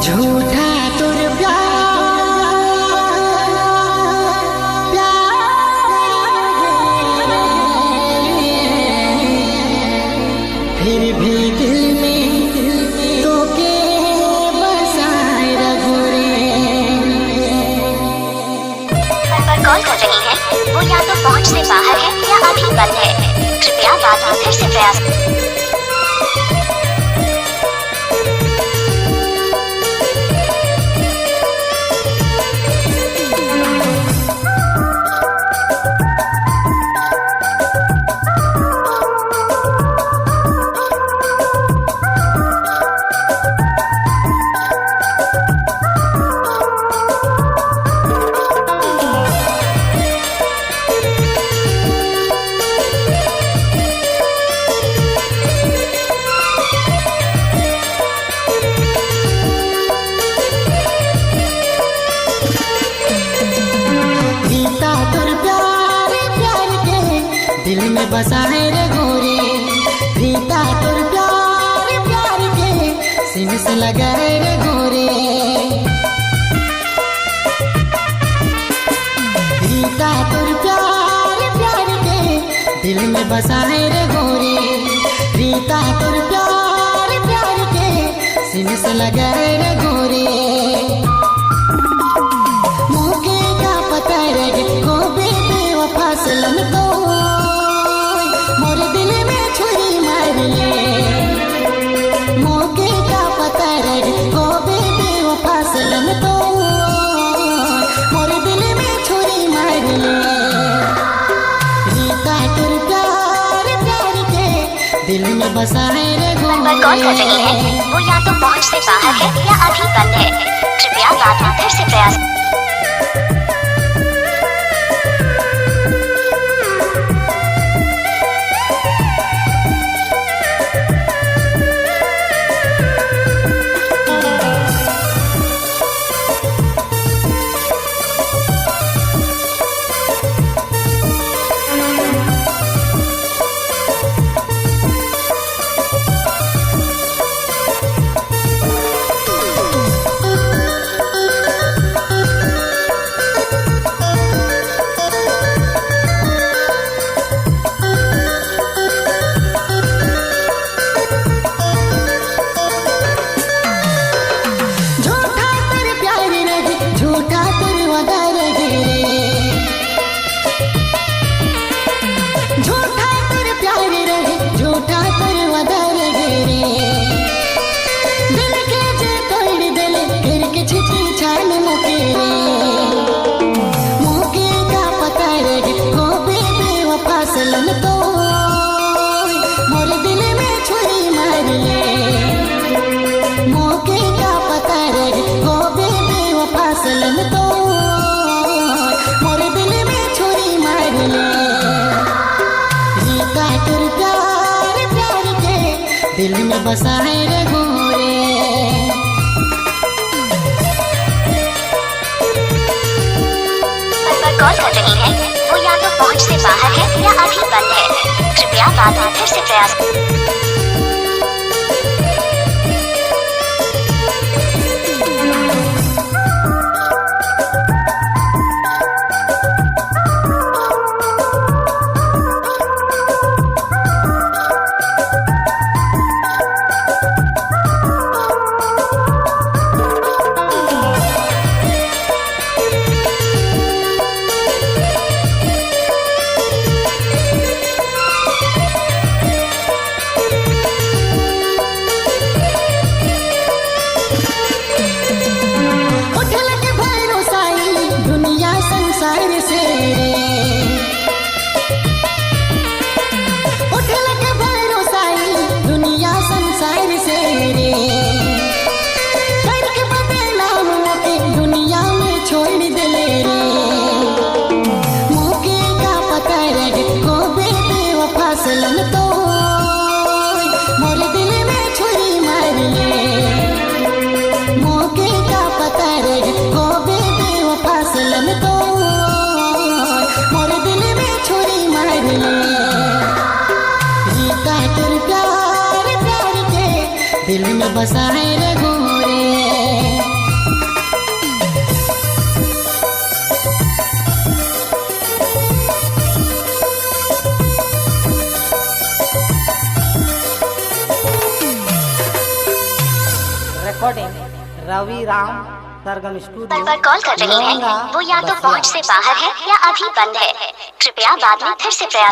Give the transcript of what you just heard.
झूठा तुर फिर भी दिल में तो के बसाए रघुरे। पर कॉल कर रही है वो या तो पहुंच से बाहर है या अभी बंद है। कृपया बाद में फिर से प्रयास। दिल में बसाए रे गोरे, प्रीता तुर प्यार प्यार के सीने से लगाए रे गोरे। प्रीता तुर प्यार प्यार के दिल में बसाए रे गोरे, प्रीता तुर प्यार प्यार के सीने से लगाए रे गोरे। मौके का पता रे को बेबे वफा सलम तो मौके का पता रे को बेबे वफा सलम तो मोरे दिल में छुरी मार ले। प्रीता तुर प्यार प्यार के दिल में बसाए रे गोरे। कॉल कर रही है वो या तो पहुंच से बाहर है या अभी बंद है। कृपया बाद में फिर से प्रयास। तो मोरे दिल में छुरी मार ले। मौके का पता रे को बेबे वफा सलम तो मोरे दिल में छुरी मार ले। प्रीता तुर प्यार प्यार के दिल में बसाए रे गोरे। कॉल कर रही है वो या तो पहुंच से बाहर है या अभी बंद है। कृपया बाद में फिर से प्रयास। तो मोरे दिल में छुरी मार ले। मौके का पता रे को बेबे वफा सलम तो मोरे दिल में छुरी मार ले। प्रीता तुर प्यार प्यार के दिल में बसाए रे गोरे। रिकॉर्डिंग रवि राम सरगम स्टूडियो पर कॉल कर रही हैं वो या तो पहुंच से बाहर है या अभी बंद है। कृपया बाद में फिर से प्रयास